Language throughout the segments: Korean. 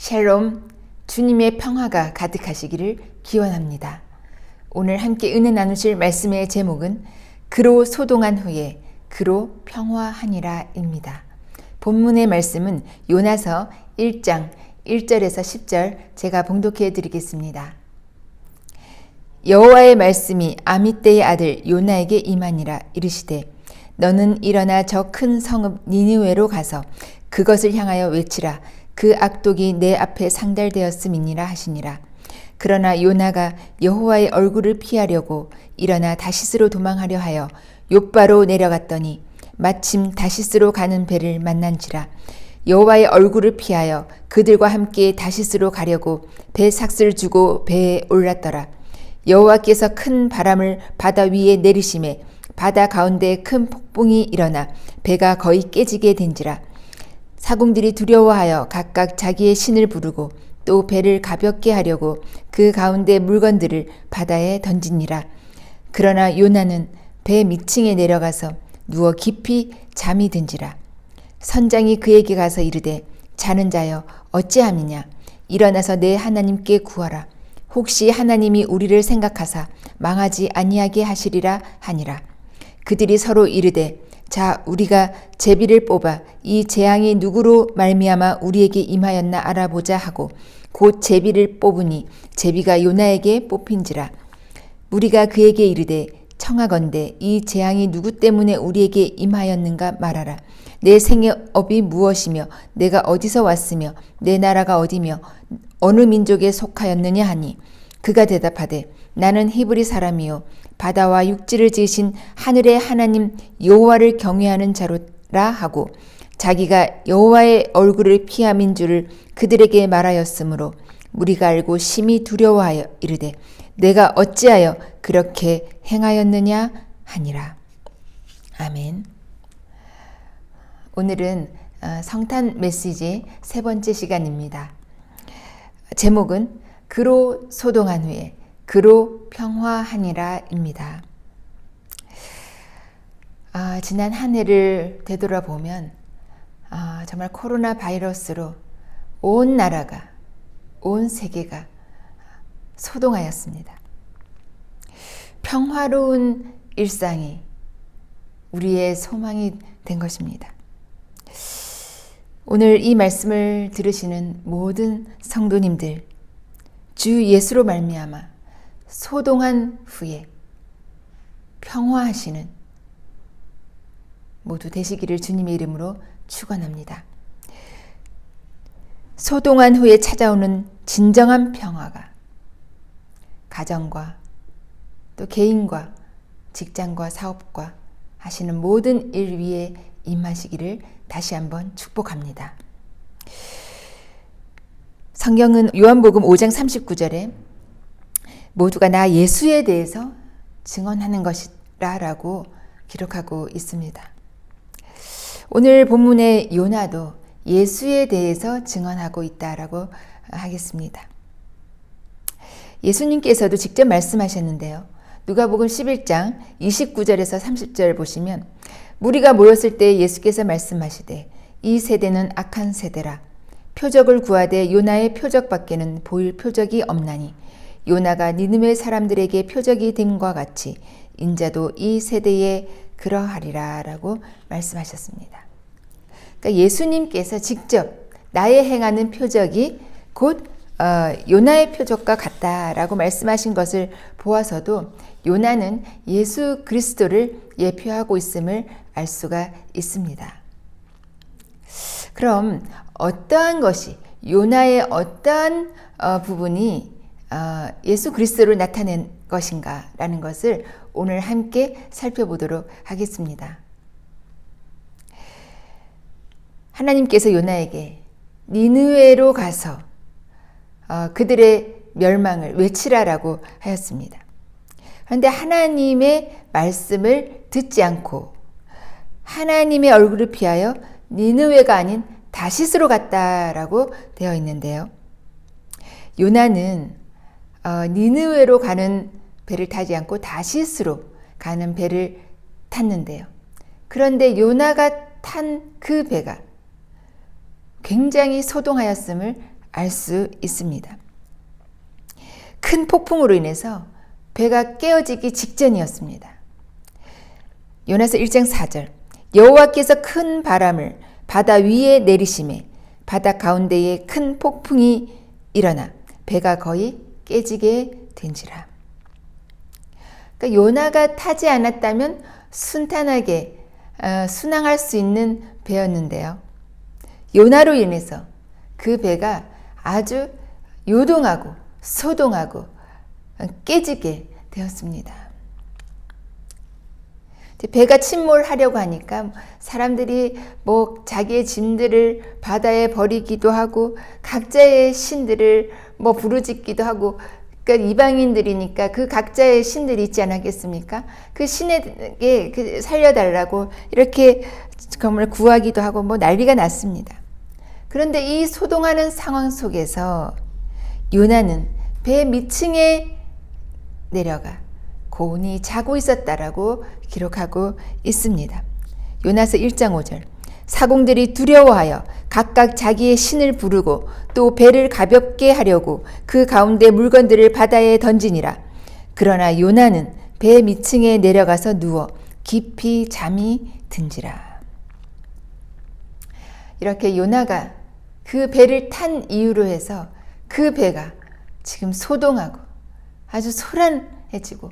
샬롬, 주님의 평화가 가득하시기를 기원합니다. 오늘 함께 은혜 나누실 말씀의 제목은 그로 소동한 후에 그로 평화하니라입니다. 본문의 말씀은 요나서 1장 1절에서 10절 제가 봉독해 드리겠습니다. 여호와의 말씀이 아미떼의 아들 요나에게 임하니라. 이르시되 너는 일어나 저 큰 성읍 니느웨로 가서 그것을 향하여 외치라. 그 악독이 내 앞에 상달되었음이니라 하시니라. 그러나 요나가 여호와의 얼굴을 피하려고 일어나 다시스로 도망하려 하여 욥바로 내려갔더니 마침 다시스로 가는 배를 만난지라. 여호와의 얼굴을 피하여 그들과 함께 다시스로 가려고 배 삭슬 주고 배에 올랐더라. 여호와께서 큰 바람을 바다 위에 내리심에 바다 가운데에 큰 폭풍이 일어나 배가 거의 깨지게 된지라. 사공들이 두려워하여 각각 자기의 신을 부르고 또 배를 가볍게 하려고 그 가운데 물건들을 바다에 던지니라. 그러나 요나는 배 밑층에 내려가서 누워 깊이 잠이 든지라. 선장이 그에게 가서 이르되 자는 자여 어찌함이냐. 일어나서 내 하나님께 구하라. 혹시 하나님이 우리를 생각하사 망하지 아니하게 하시리라 하니라. 그들이 서로 이르되 자 우리가 제비를 뽑아 이 재앙이 누구로 말미암아 우리에게 임하였나 알아보자 하고 곧 제비를 뽑으니 제비가 요나에게 뽑힌지라. 우리가 그에게 이르되 청하건대 이 재앙이 누구 때문에 우리에게 임하였는가 말하라. 내 생업이 무엇이며 내가 어디서 왔으며 내 나라가 어디며 어느 민족에 속하였느냐 하니 그가 대답하되 나는 히브리 사람이요 바다와 육지를 지으신 하늘의 하나님 여호와를 경외하는 자로라 하고 자기가 여호와의 얼굴을 피함인 줄을 그들에게 말하였으므로 우리가 알고 심히 두려워하여 이르되 내가 어찌하여 그렇게 행하였느냐 하니라. 아멘. 오늘은 성탄 메시지 세 번째 시간입니다. 제목은 그로 소동한 후에 그로 평화하니라입니다. 지난 한 해를 되돌아보면 정말 코로나 바이러스로 온 나라가, 온 세계가 소동하였습니다. 평화로운 일상이 우리의 소망이 된 것입니다. 오늘 이 말씀을 들으시는 모든 성도님들, 주 예수로 말미암아 소동한 후에 평화하시는 모두 되시기를 주님의 이름으로 축원합니다. 소동한 후에 찾아오는 진정한 평화가 가정과 또 개인과 직장과 사업과 하시는 모든 일 위에 임하시기를 다시 한번 축복합니다. 성경은 요한복음 5장 39절에 모두가 나 예수에 대해서 증언하는 것이라 라고 기록하고 있습니다. 오늘 본문의 요나도 예수에 대해서 증언하고 있다라고 하겠습니다. 예수님께서도 직접 말씀하셨는데요. 누가복음 11장 29절에서 30절 보시면 무리가 모였을 때 예수께서 말씀하시되 이 세대는 악한 세대라. 표적을 구하되 요나의 표적밖에는 보일 표적이 없나니 요나가 니느웨 사람들에게 표적이 됨과 같이 인자도 이 세대에 그러하리라 라고 말씀하셨습니다. 그러니까 예수님께서 직접 나의 행하는 표적이 곧 요나의 표적과 같다라고 말씀하신 것을 보아서도 요나는 예수 그리스도를 예표하고 있음을 알 수가 있습니다. 그럼 어떠한 것이 요나의 어떠한 부분이 예수 그리스도를 나타낸 것인가 라는 것을 오늘 함께 살펴보도록 하겠습니다. 하나님께서 요나에게 니느웨로 가서 그들의 멸망을 외치라라고 하였습니다. 그런데 하나님의 말씀을 듣지 않고 하나님의 얼굴을 피하여 니느웨가 아닌 다시스로 갔다라고 되어 있는데요. 요나는 니느웨로 가는 배를 타지 않고 다시스로 가는 배를 탔는데요. 그런데 요나가 탄 그 배가 굉장히 소동하였음을 알 수 있습니다. 큰 폭풍으로 인해서 배가 깨어지기 직전이었습니다. 요나서 1장 4절 여호와께서 큰 바람을 바다 위에 내리심에 바다 가운데에 큰 폭풍이 일어나 배가 거의 깨지게 된지라. 그러니까 요나가 타지 않았다면 순탄하게 순항할 수 있는 배였는데요. 요나로 인해서 그 배가 아주 요동하고 소동하고 깨지게 되었습니다. 배가 침몰하려고 하니까 사람들이 뭐 자기의 짐들을 바다에 버리기도 하고 각자의 신들을 뭐 부르짖기도 하고, 그러니까 이방인들이니까 그 각자의 신들이 있지 않았겠습니까? 그 신에게 살려달라고 이렇게 정말 구하기도 하고 뭐 난리가 났습니다. 그런데 이 소동하는 상황 속에서 요나는 배 밑층에 내려가 고온히 자고 있었다라고 기록하고 있습니다. 요나서 1장 5절 사공들이 두려워하여 각각 자기의 신을 부르고 또 배를 가볍게 하려고 그 가운데 물건들을 바다에 던지니라. 그러나 요나는 배 밑층에 내려가서 누워 깊이 잠이 든지라. 이렇게 요나가 그 배를 탄 이유로 해서 그 배가 지금 소동하고 아주 소란해지고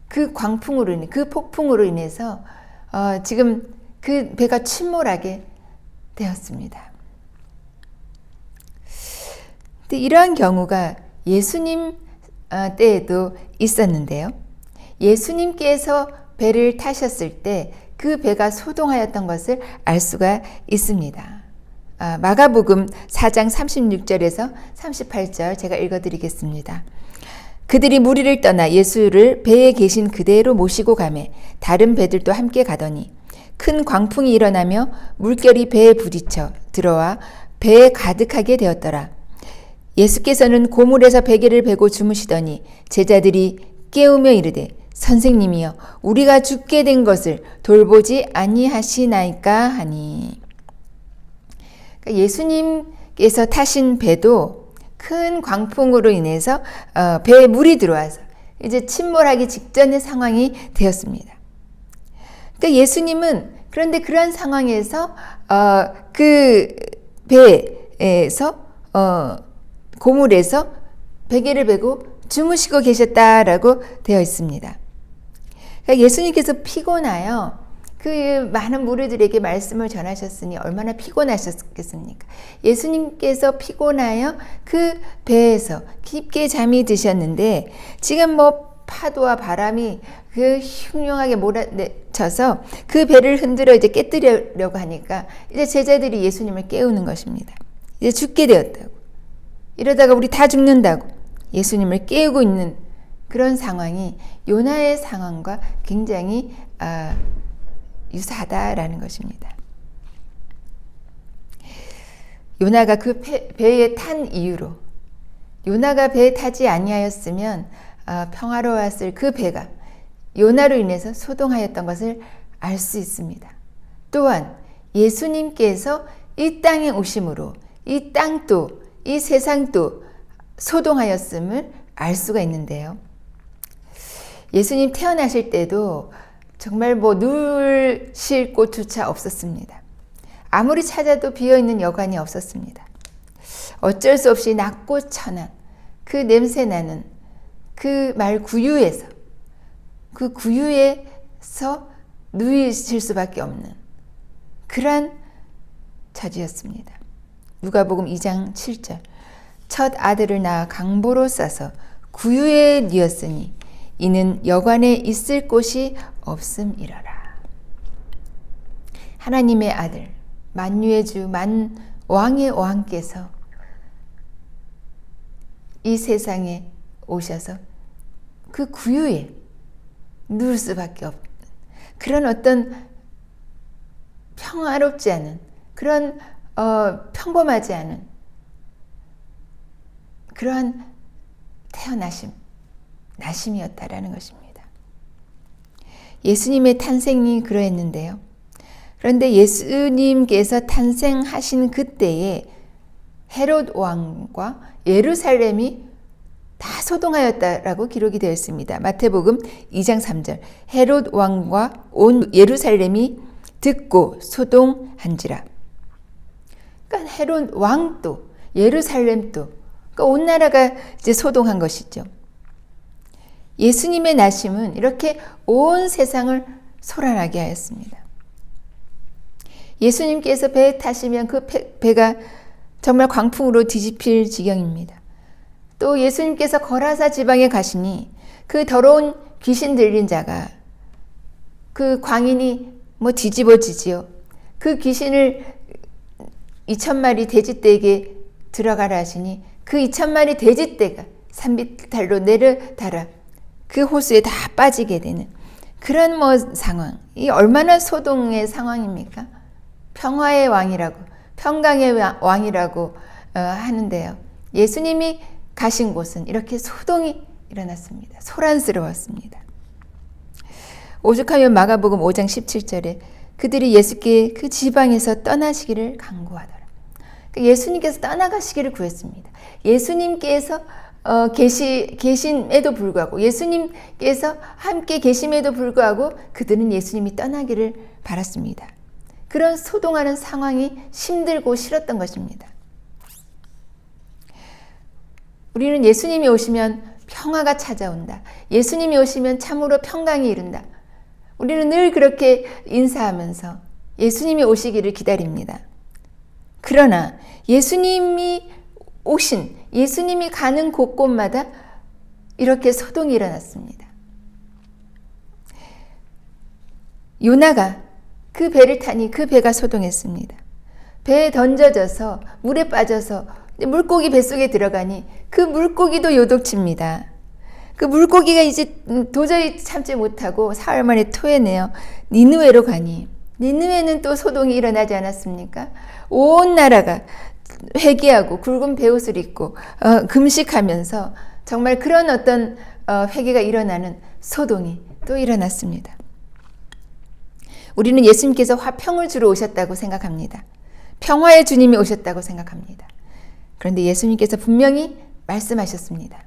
그 광풍으로 인해 그 폭풍으로 인해서 지금 그 배가 침몰하게 되었습니다. 근데 이러한 경우가 예수님 때에도 있었는데요. 예수님께서 배를 타셨을 때 그 배가 소동하였던 것을 알 수가 있습니다. 마가복음 4장 36절에서 38절 제가 읽어드리겠습니다. 그들이 무리를 떠나 예수를 배에 계신 그대로 모시고 가매 다른 배들도 함께 가더니 큰 광풍이 일어나며 물결이 배에 부딪혀 들어와 배에 가득하게 되었더라. 예수께서는 고물에서 베개를 베고 주무시더니 제자들이 깨우며 이르되 선생님이여 우리가 죽게 된 것을 돌보지 아니하시나이까 하니. 그러니까 예수님께서 타신 배도 큰 광풍으로 인해서 배에 물이 들어와서 이제 침몰하기 직전의 상황이 되었습니다. 그러니까 예수님은 그런데 그러한 상황에서 그 배에서 고물에서 베개를 베고 주무시고 계셨다라고 되어 있습니다. 그러니까 예수님께서 피곤하여 그 많은 무리들에게 말씀을 전하셨으니 얼마나 피곤하셨겠습니까? 예수님께서 피곤하여 그 배에서 깊게 잠이 드셨는데 지금 뭐 파도와 바람이 그 흉흉하게 몰아쳐서 그 배를 흔들어 이제 깨뜨리려고 하니까 이제 제자들이 예수님을 깨우는 것입니다. 이제 죽게 되었다고. 이러다가 우리 다 죽는다고 예수님을 깨우고 있는 그런 상황이 요나의 상황과 굉장히 유사하다라는 것입니다. 요나가 그 배에 탄 이유로 요나가 배에 타지 아니하였으면 평화로웠을 그 배가 요나로 인해서 소동하였던 것을 알 수 있습니다. 또한 예수님께서 이 땅에 오심으로 이 땅도 이 세상도 소동하였음을 알 수가 있는데요. 예수님 태어나실 때도 정말 뭐 누실 곳조차 없었습니다. 아무리 찾아도 비어있는 여관이 없었습니다. 어쩔 수 없이 낮고 천한 그 냄새나는 그 말 구유에서 그 구유에서 누이실 수밖에 없는 그러한 처지였습니다. 누가복음 2장 7절 첫 아들을 낳아 강보로 싸서 구유에 뉘었으니 이는 여관에 있을 곳이 없음이러라. 하나님의 아들 만유의 주 만왕의 왕께서 이 세상에 오셔서 그 구유에 누울 수밖에 없는 그런 어떤 평화롭지 않은 그런 평범하지 않은 그러한 나심이었다라는 것입니다. 예수님의 탄생이 그러했는데요. 그런데 예수님께서 탄생하신 그때에 헤롯 왕과 예루살렘이 다 소동하였다라고 기록이 되어 있습니다. 마태복음 2장 3절. 헤롯 왕과 온 예루살렘이 듣고 소동한지라. 그러니까 헤롯 왕도 예루살렘도 그러니까 온 나라가 이제 소동한 것이죠. 예수님의 나심은 이렇게 온 세상을 소란하게 하였습니다. 예수님께서 배에 타시면 그 배가 정말 광풍으로 뒤집힐 지경입니다. 또 예수님께서 거라사 지방에 가시니 그 더러운 귀신 들린 자가 그 광인이 뒤집어지지요. 그 귀신을 2,000마리 돼지떼에게 들어가라 하시니 그 2,000마리 돼지떼가 산비탈로 내려달아 그 호수에 다 빠지게 되는 그런 상황. 이 얼마나 소동의 상황입니까? 평화의 왕이라고, 평강의 왕이라고 하는데요. 예수님이 가신 곳은 이렇게 소동이 일어났습니다. 소란스러웠습니다. 오죽하면 마가복음 5장 17절에 그들이 예수께 그 지방에서 떠나시기를 간구하더라. 예수님께서 떠나가시기를 구했습니다. 예수님께서 계심에도 불구하고, 예수님께서 함께 계심에도 불구하고 그들은 예수님이 떠나기를 바랐습니다. 그런 소동하는 상황이 힘들고 싫었던 것입니다. 우리는 예수님이 오시면 평화가 찾아온다. 예수님이 오시면 참으로 평강이 이른다. 우리는 늘 그렇게 인사하면서 예수님이 오시기를 기다립니다. 그러나 예수님이 가는 곳곳마다 이렇게 소동이 일어났습니다. 요나가 그 배를 타니 그 배가 소동했습니다. 배에 던져져서 물에 빠져서 물고기 뱃속에 들어가니 그 물고기도 요독칩니다. 그 물고기가 이제 도저히 참지 못하고 사흘 만에 토해내어 니느웨로 가니 니느웨는 또 소동이 일어나지 않았습니까? 온 나라가 회개하고 굵은 베옷을 입고 금식하면서 정말 그런 어떤 회개가 일어나는 소동이 또 일어났습니다. 우리는 예수님께서 화평을 주러 오셨다고 생각합니다. 평화의 주님이 오셨다고 생각합니다. 그런데 예수님께서 분명히 말씀하셨습니다.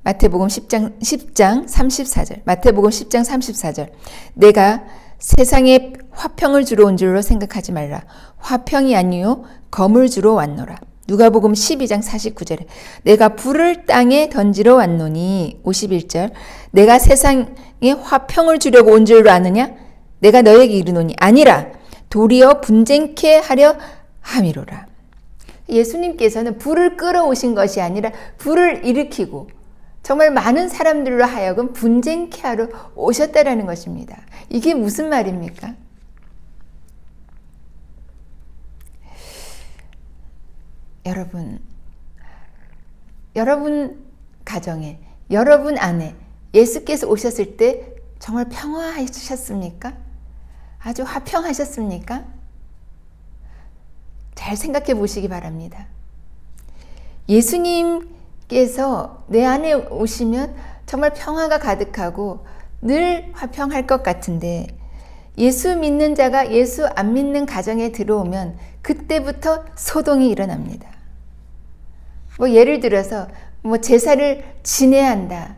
마태복음 10장 34절. 마태복음 10장 34절. 내가 세상에 화평을 주러 온 줄로 생각하지 말라. 화평이 아니요 검을 주러 왔노라. 누가복음 12장 49절에 내가 불을 땅에 던지러 왔노니 51절. 내가 세상에 화평을 주려고 온 줄로 아느냐? 내가 너에게 이르노니 아니라 도리어 분쟁케 하려 함이로라. 예수님께서는 불을 끌어오신 것이 아니라 불을 일으키고 정말 많은 사람들로 하여금 분쟁케 하러 오셨다라는 것입니다. 이게 무슨 말입니까? 여러분 가정에, 여러분 안에 예수께서 오셨을 때 정말 평화하셨습니까? 아주 화평하셨습니까? 잘 생각해 보시기 바랍니다. 예수님께서 내 안에 오시면 정말 평화가 가득하고 늘 화평할 것 같은데 예수 믿는 자가 예수 안 믿는 가정에 들어오면 그때부터 소동이 일어납니다. 예를 들어서 제사를 지내야 한다.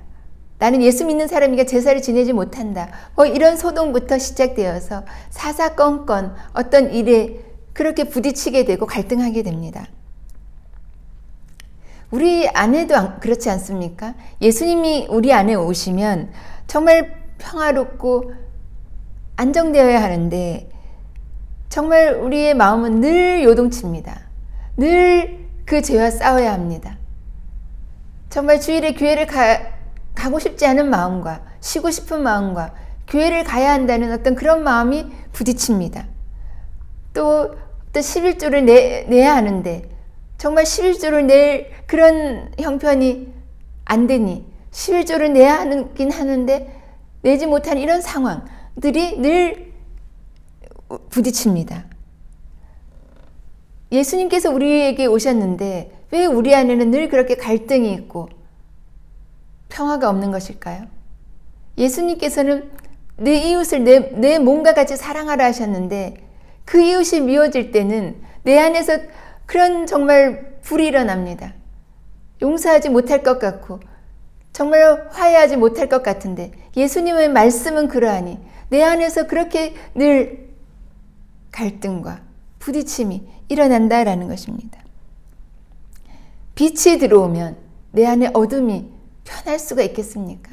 나는 예수 믿는 사람이니까 제사를 지내지 못한다. 이런 소동부터 시작되어서 사사건건 어떤 일에 그렇게 부딪히게 되고 갈등하게 됩니다. 우리 안에도 그렇지 않습니까? 예수님이 우리 안에 오시면 정말 평화롭고 안정되어야 하는데 정말 우리의 마음은 늘 요동칩니다. 늘 그 죄와 싸워야 합니다. 정말 주일에 교회를 가고 싶지 않은 마음과 쉬고 싶은 마음과 교회를 가야 한다는 어떤 그런 마음이 부딪힙니다. 또 11조를 내야 하는데 정말 11조를 낼 그런 형편이 안 되니 11조를 내야 하긴 하는데 내지 못한 이런 상황들이 늘 부딪힙니다. 예수님께서 우리에게 오셨는데 왜 우리 안에는 늘 그렇게 갈등이 있고 평화가 없는 것일까요? 예수님께서는 내 이웃을 내 몸과 같이 사랑하라 하셨는데 그 이웃이 미워질 때는 내 안에서 그런 정말 불이 일어납니다. 용서하지 못할 것 같고 정말 화해하지 못할 것 같은데 예수님의 말씀은 그러하니 내 안에서 그렇게 늘 갈등과 부딪힘이 일어난다라는 것입니다. 빛이 들어오면 내 안에 어둠이 편할 수가 있겠습니까?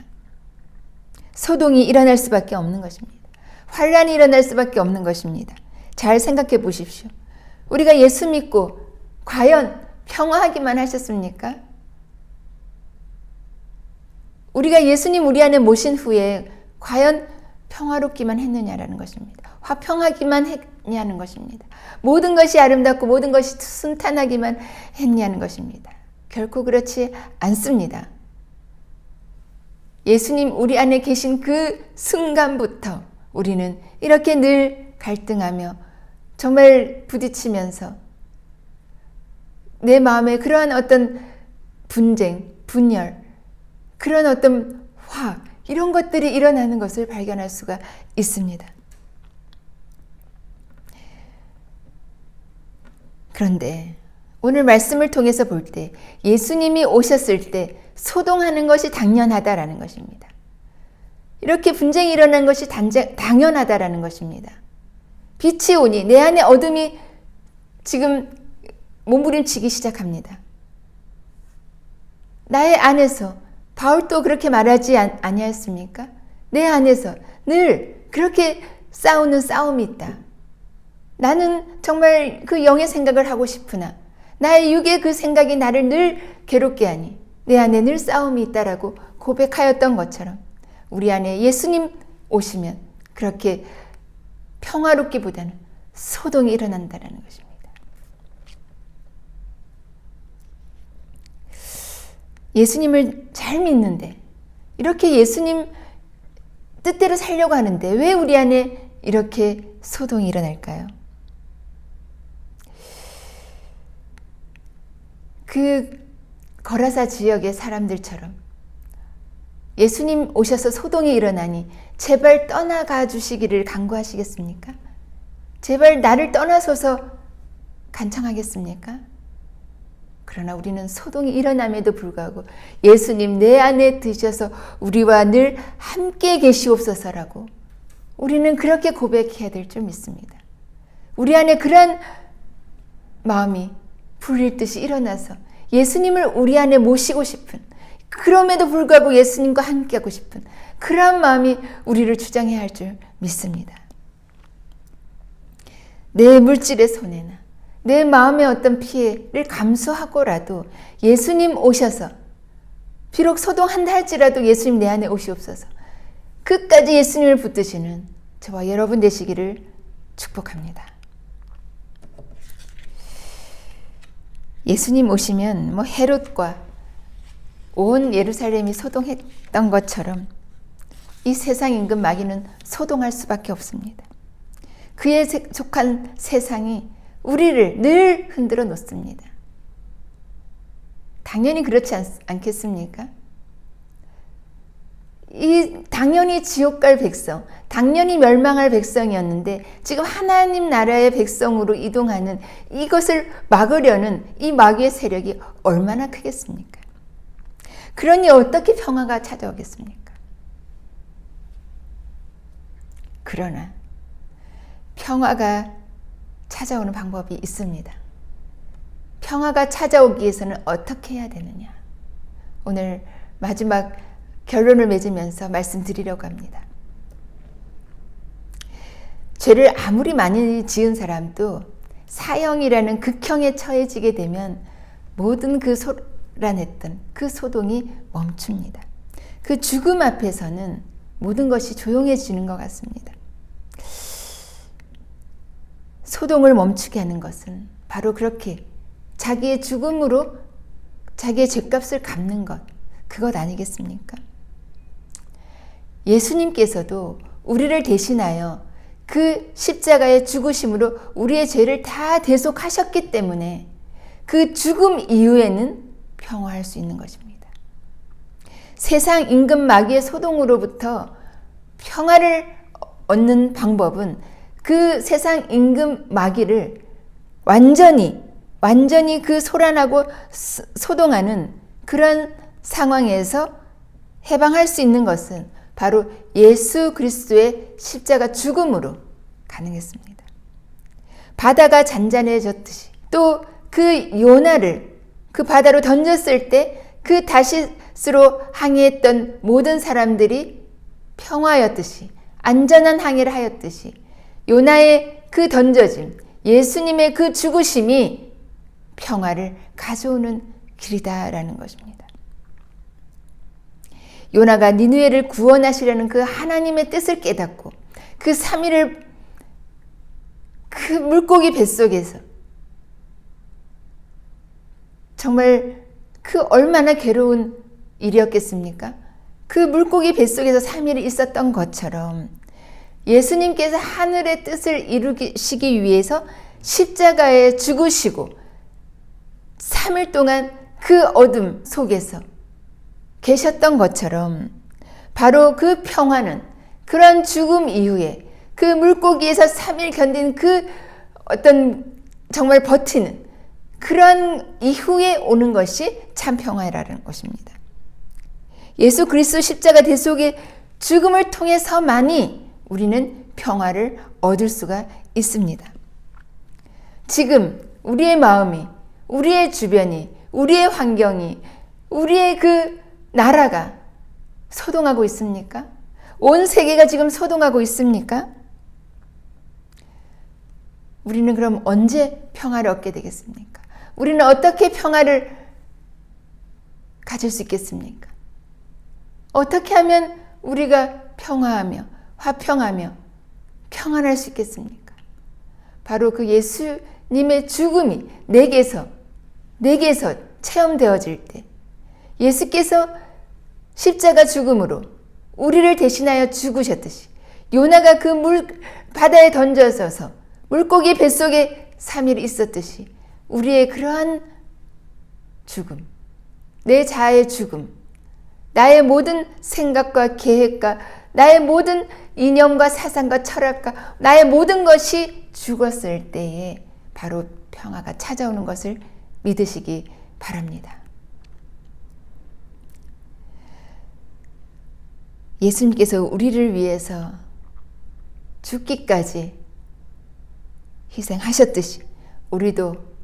소동이 일어날 수밖에 없는 것입니다. 환란이 일어날 수밖에 없는 것입니다. 잘 생각해 보십시오. 우리가 예수 믿고 과연 평화하기만 하셨습니까? 우리가 예수님 우리 안에 모신 후에 과연 평화롭기만 했느냐라는 것입니다. 화평하기만 했냐는 것입니다. 모든 것이 아름답고 모든 것이 순탄하기만 했냐는 것입니다. 결코 그렇지 않습니다. 예수님 우리 안에 계신 그 순간부터 우리는 이렇게 늘 갈등하며 정말 부딪히면서 내 마음에 그러한 어떤 분쟁, 분열, 그런 어떤 화, 이런 것들이 일어나는 것을 발견할 수가 있습니다. 그런데 오늘 말씀을 통해서 볼 때 예수님이 오셨을 때 소동하는 것이 당연하다라는 것입니다. 이렇게 분쟁이 일어난 것이 당연하다라는 것입니다. 빛이 오니 내 안에 어둠이 지금 몸부림치기 시작합니다. 나의 안에서 바울도 그렇게 말하지 아니하였습니까? 내 안에서 늘 그렇게 싸우는 싸움이 있다. 나는 정말 그 영의 생각을 하고 싶으나 나의 육의 그 생각이 나를 늘 괴롭게 하니 내 안에 늘 싸움이 있다라고 고백하였던 것처럼 우리 안에 예수님 오시면 그렇게 평화롭기보다는 소동이 일어난다는 것입니다. 예수님을 잘 믿는데 이렇게 예수님 뜻대로 살려고 하는데 왜 우리 안에 이렇게 소동이 일어날까요? 그 거라사 지역의 사람들처럼 예수님 오셔서 소동이 일어나니 제발 떠나가 주시기를 간구하시겠습니까? 제발 나를 떠나소서 간청하겠습니까? 그러나 우리는 소동이 일어남에도 불구하고 예수님 내 안에 드셔서 우리와 늘 함께 계시옵소서라고 우리는 그렇게 고백해야 될 줄 믿습니다. 우리 안에 그러한 마음이 불일 듯이 일어나서 예수님을 우리 안에 모시고 싶은, 그럼에도 불구하고 예수님과 함께하고 싶은 그러한 마음이 우리를 주장해야 할 줄 믿습니다. 내 물질의 손해나 내 마음의 어떤 피해를 감수하고라도 예수님 오셔서 비록 소동한다 할지라도 예수님 내 안에 오시옵소서 끝까지 예수님을 붙드시는 저와 여러분 되시기를 축복합니다. 예수님 오시면 헤롯과 온 예루살렘이 소동했던 것처럼 이 세상 임금 마귀는 소동할 수밖에 없습니다. 그에 속한 세상이 우리를 늘 흔들어 놓습니다. 당연히 그렇지 않겠습니까? 당연히 지옥 갈 백성, 당연히 멸망할 백성이었는데 지금 하나님 나라의 백성으로 이동하는 이것을 막으려는 이 마귀의 세력이 얼마나 크겠습니까? 그러니 어떻게 평화가 찾아오겠습니까? 그러나 평화가 찾아오는 방법이 있습니다. 평화가 찾아오기 위해서는 어떻게 해야 되느냐? 오늘 마지막 결론을 맺으면서 말씀드리려고 합니다. 죄를 아무리 많이 지은 사람도 사형이라는 극형에 처해지게 되면 모든 그 소란했던 그 소동이 멈춥니다. 그 죽음 앞에서는 모든 것이 조용해지는 것 같습니다. 소동을 멈추게 하는 것은 바로 그렇게 자기의 죽음으로 자기의 죄값을 갚는 것, 그것 아니겠습니까? 예수님께서도 우리를 대신하여 그 십자가의 죽으심으로 우리의 죄를 다 대속하셨기 때문에 그 죽음 이후에는 평화할 수 있는 것입니다. 세상 임금 마귀의 소동으로부터 평화를 얻는 방법은 그 세상 임금 마귀를 완전히 완전히 그 소란하고 소동하는 그런 상황에서 해방할 수 있는 것은 바로 예수 그리스도의 십자가 죽음으로 가능했습니다. 바다가 잔잔해졌듯이 또 그 요나를 그 바다로 던졌을 때 그 다시스로 항해했던 모든 사람들이 평화였듯이 안전한 항해를 하였듯이 요나의 그 던져짐, 예수님의 그 죽으심이 평화를 가져오는 길이다라는 것입니다. 요나가 니느웨를 구원하시려는 그 하나님의 뜻을 깨닫고 그 3일을 그 물고기 뱃속에서 정말 그 얼마나 괴로운 일이었겠습니까? 그 물고기 뱃속에서 3일을 있었던 것처럼 예수님께서 하늘의 뜻을 이루시기 위해서 십자가에 죽으시고 3일 동안 그 어둠 속에서 계셨던 것처럼 바로 그 평화는 그런 죽음 이후에 그 물고기에서 3일 견딘 그 어떤 정말 버티는 그런 이후에 오는 것이 참 평화라는 것입니다. 예수 그리스도 십자가 대속의 죽음을 통해서만이 우리는 평화를 얻을 수가 있습니다. 지금 우리의 마음이, 우리의 주변이, 우리의 환경이, 우리의 그 나라가 소동하고 있습니까? 온 세계가 지금 소동하고 있습니까? 우리는 그럼 언제 평화를 얻게 되겠습니까? 우리는 어떻게 평화를 가질 수 있겠습니까? 어떻게 하면 우리가 평화하며 화평하며 평안할 수 있겠습니까? 바로 그 예수님의 죽음이 내게서 체험되어질 때 예수께서 십자가 죽음으로 우리를 대신하여 죽으셨듯이 요나가 그 바다에 던져져서 물고기 뱃속에 3일 있었듯이 우리의 그러한 죽음, 내 자아의 죽음, 나의 모든 생각과 계획과 나의 모든 이념과 사상과 철학과 나의 모든 것이 죽었을 때에 바로 평화가 찾아오는 것을 믿으시기 바랍니다. 예수님께서 우리를 위해서 죽기까지 희생하셨듯이 우리도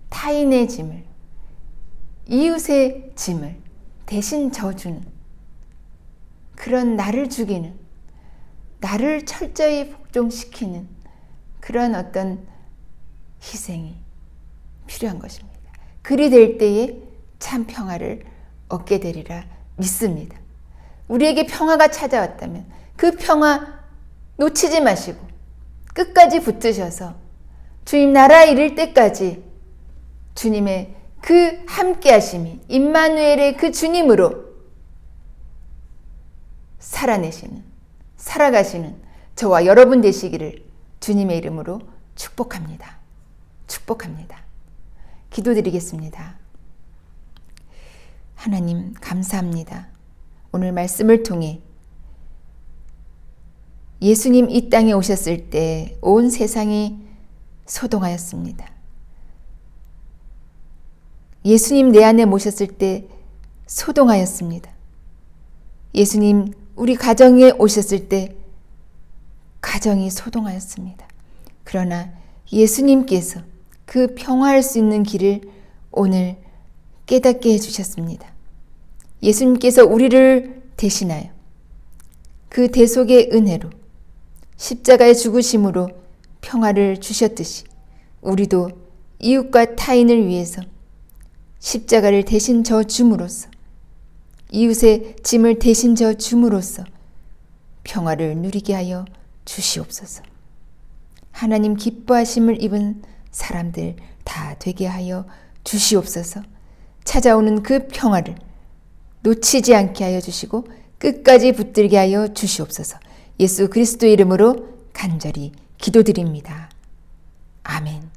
타인의 짐을, 이웃의 짐을 대신 져주는 그런 나를 죽이는, 나를 철저히 복종시키는 그런 어떤 희생이 필요한 것입니다. 그리 될 때에 참 평화를 얻게 되리라 믿습니다. 우리에게 평화가 찾아왔다면 그 평화 놓치지 마시고 끝까지 붙드셔서 주님 나라 이를 때까지 주님의 그 함께 하심이 임마누엘의 그 주님으로 살아가시는 저와 여러분 되시기를 주님의 이름으로 축복합니다. 축복합니다. 기도드리겠습니다. 하나님 감사합니다. 오늘 말씀을 통해 예수님 이 땅에 오셨을 때 온 세상이 소동하였습니다. 예수님 내 안에 모셨을 때 소동하였습니다. 예수님 우리 가정에 오셨을 때 가정이 소동하였습니다. 그러나 예수님께서 그 평화할 수 있는 길을 오늘 깨닫게 해주셨습니다. 예수님께서 우리를 대신하여 그 대속의 은혜로 십자가의 죽으심으로 평화를 주셨듯이 우리도 이웃과 타인을 위해서 십자가를 대신 져 줌으로써 이웃의 짐을 대신 져 줌으로써 평화를 누리게 하여 주시옵소서. 하나님 기뻐하심을 입은 사람들 다 되게 하여 주시옵소서. 찾아오는 그 평화를 놓치지 않게 하여 주시고 끝까지 붙들게 하여 주시옵소서. 예수 그리스도의 이름으로 간절히 기도드립니다. 아멘.